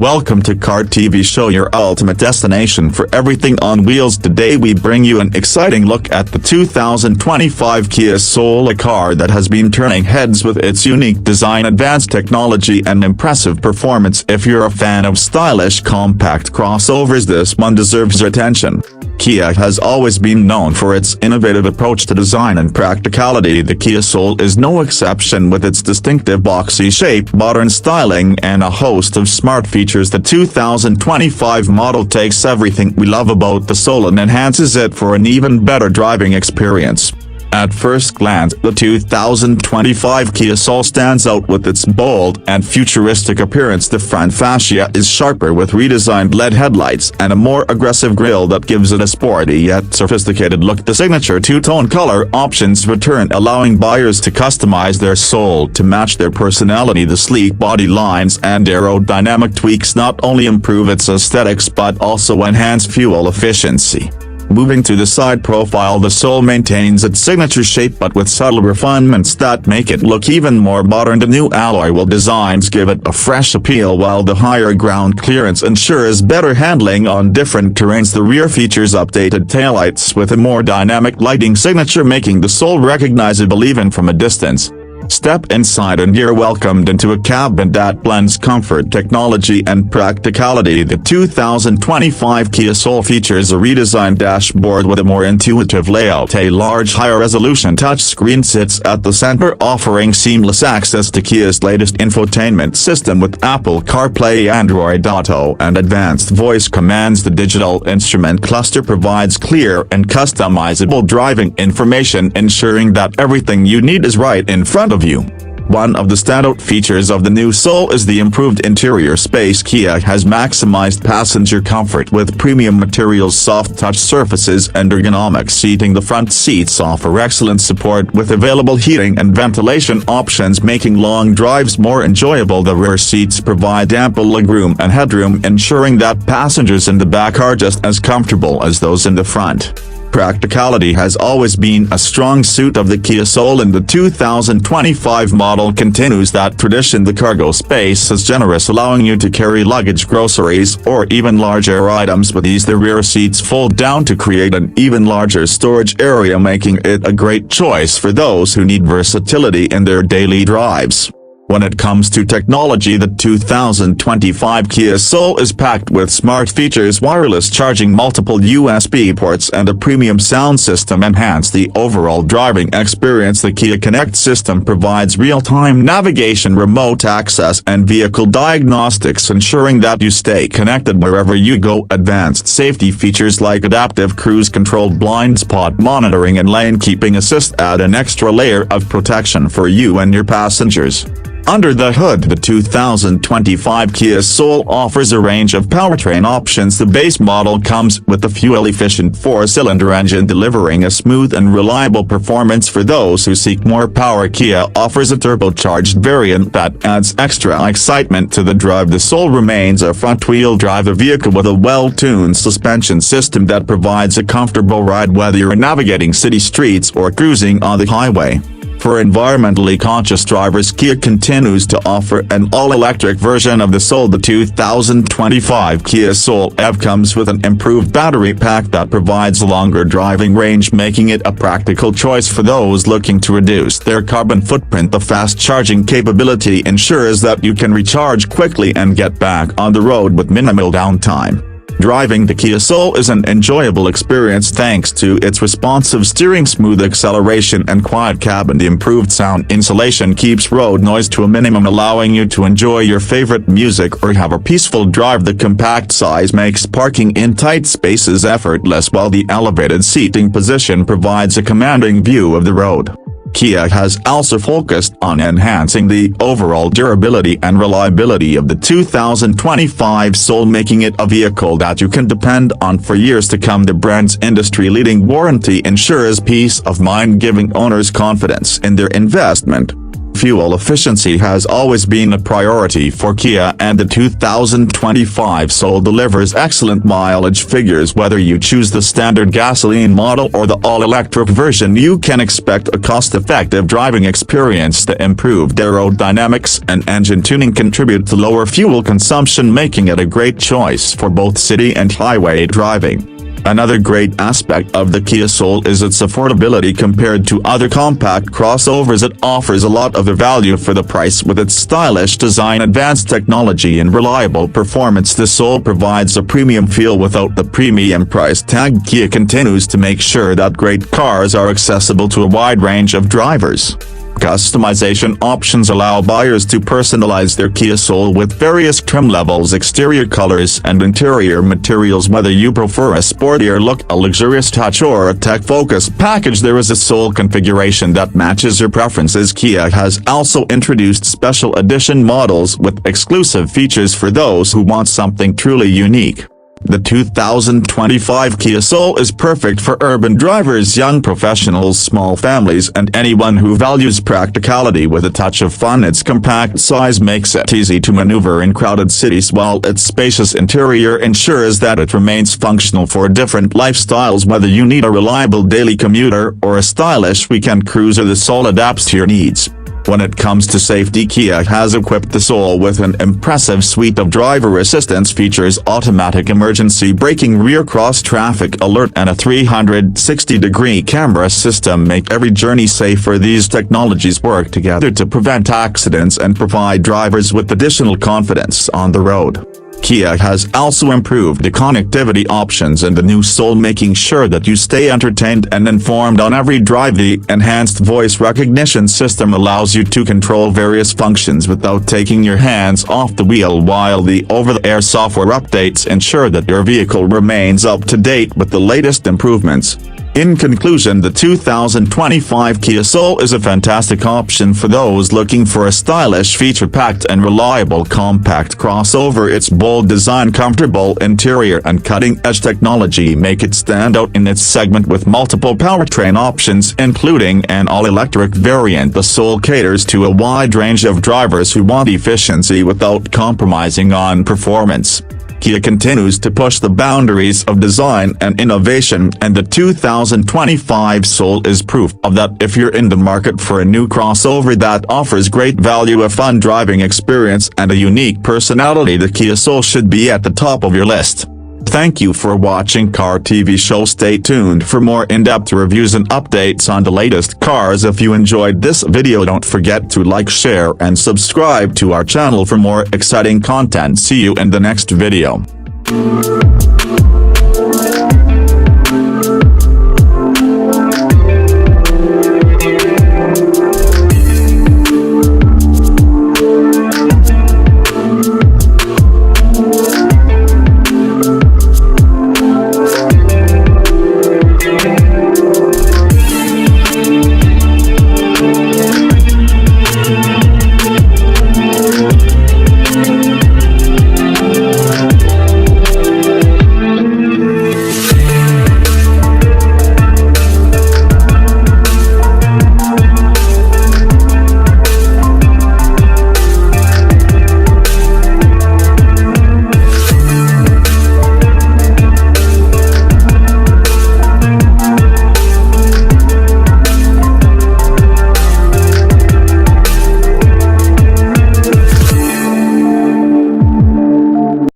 Welcome to Car TV Show, your ultimate destination for everything on wheels. Today we bring you an exciting look at the 2025 Kia Soul, a car that has been turning heads with its unique design, advanced technology and impressive performance. If you're a fan of stylish compact crossovers, this one deserves your attention. Kia has always been known for its innovative approach to design and practicality. The Kia Soul is no exception, with its distinctive boxy shape, modern styling, and a host of smart features. The 2025 model takes everything we love about the Soul and enhances it for an even better driving experience. At first glance, the 2025 Kia Soul stands out with its bold and futuristic appearance. The front fascia is sharper with redesigned LED headlights and a more aggressive grille that gives it a sporty yet sophisticated look. The signature two-tone color options return, allowing buyers to customize their Soul to match their personality. The sleek body lines and aerodynamic tweaks not only improve its aesthetics but also enhance fuel efficiency. Moving to the side profile, the Soul maintains its signature shape but with subtle refinements that make it look even more modern. The new alloy wheel designs give it a fresh appeal, while the higher ground clearance ensures better handling on different terrains. The rear features updated taillights with a more dynamic lighting signature, making the Soul recognizable even from a distance. Step inside and you're welcomed into a cabin that blends comfort, technology and practicality. The 2025 Kia Soul features a redesigned dashboard with a more intuitive layout. A large high-resolution touchscreen sits at the center, offering seamless access to Kia's latest infotainment system with Apple CarPlay, Android Auto and advanced voice commands. The digital instrument cluster provides clear and customizable driving information, ensuring that everything you need is right in front of you. One of the standout features of the new Soul is the improved interior space. Kia has maximized passenger comfort with premium materials, soft touch surfaces and ergonomic seating. The front seats offer excellent support with available heating and ventilation options, making long drives more enjoyable. The rear seats provide ample legroom and headroom, ensuring that passengers in the back are just as comfortable as those in the front. Practicality has always been a strong suit of the Kia Soul, and the 2025 model continues that tradition. The cargo space is generous, allowing you to carry luggage, groceries, or even larger items with ease. The rear seats fold down to create an even larger storage area, making it a great choice for those who need versatility in their daily drives. When it comes to technology, the 2025 Kia Soul is packed with smart features. Wireless charging, multiple USB ports and a premium sound system enhance the overall driving experience. The Kia Connect system provides real-time navigation, remote access and vehicle diagnostics, ensuring that you stay connected wherever you go. Advanced safety features like adaptive cruise control, blind spot monitoring and lane keeping assist add an extra layer of protection for you and your passengers. Under the hood, the 2025 Kia Soul offers a range of powertrain options. The base model comes with a fuel-efficient 4-cylinder engine, delivering a smooth and reliable performance for those who seek more power. Kia offers a turbocharged variant that adds extra excitement to the drive. The Soul remains a front-wheel drive vehicle with a well-tuned suspension system that provides a comfortable ride whether you're navigating city streets or cruising on the highway. For environmentally conscious drivers, Kia continues to offer an all-electric version of the Soul. The 2025 Kia Soul EV comes with an improved battery pack that provides longer driving range, making it a practical choice for those looking to reduce their carbon footprint. The fast charging capability ensures that you can recharge quickly and get back on the road with minimal downtime. Driving the Kia Soul is an enjoyable experience thanks to its responsive steering, smooth acceleration and quiet cabin. The improved sound insulation keeps road noise to a minimum, allowing you to enjoy your favorite music or have a peaceful drive. The compact size makes parking in tight spaces effortless, while the elevated seating position provides a commanding view of the road. Kia has also focused on enhancing the overall durability and reliability of the 2025 Soul, making it a vehicle that you can depend on for years to come. The brand's industry-leading warranty ensures peace of mind, giving owners confidence in their investment. Fuel efficiency has always been a priority for Kia, and the 2025 Soul delivers excellent mileage figures. Whether you choose the standard gasoline model or the all-electric version, you can expect a cost-effective driving experience. The improved aerodynamics and engine tuning contribute to lower fuel consumption, making it a great choice for both city and highway driving. Another great aspect of the Kia Soul is its affordability. Compared to other compact crossovers, it offers a lot of value for the price. With its stylish design, advanced technology, and reliable performance, the Soul provides a premium feel without the premium price tag. Kia continues to make sure that great cars are accessible to a wide range of drivers. Customization options allow buyers to personalize their Kia Soul with various trim levels, exterior colors, and interior materials. Whether you prefer a sportier look, a luxurious touch, or a tech-focused package, there is a Soul configuration that matches your preferences. Kia has also introduced special edition models with exclusive features for those who want something truly unique. The 2025 Kia Soul is perfect for urban drivers, young professionals, small families, and anyone who values practicality with a touch of fun. Its compact size makes it easy to maneuver in crowded cities, while its spacious interior ensures that it remains functional for different lifestyles. Whether you need a reliable daily commuter or a stylish weekend cruiser, the Soul adapts to your needs. When it comes to safety, Kia has equipped the Soul with an impressive suite of driver assistance features: automatic emergency braking, rear cross-traffic alert, and a 360-degree camera system make every journey safer. These technologies work together to prevent accidents and provide drivers with additional confidence on the road. Kia has also improved the connectivity options in the new Soul, making sure that you stay entertained and informed on every drive. The enhanced voice recognition system allows you to control various functions without taking your hands off the wheel, while the over-the-air software updates ensure that your vehicle remains up to date with the latest improvements. In conclusion, the 2025 Kia Soul is a fantastic option for those looking for a stylish, feature-packed, and reliable compact crossover. Its bold design, comfortable interior, and cutting-edge technology make it stand out in its segment. With multiple powertrain options, including an all-electric variant, the Soul caters to a wide range of drivers who want efficiency without compromising on performance. Kia continues to push the boundaries of design and innovation, and the 2025 Soul is proof of that. If you're in the market for a new crossover that offers great value, a fun driving experience, and a unique personality, the Kia Soul should be at the top of your list. Thank you for watching Car TV Show. Stay tuned for more in-depth reviews and updates on the latest cars. If you enjoyed this video, don't forget to like, share, and subscribe to our channel for more exciting content. See you in the next video.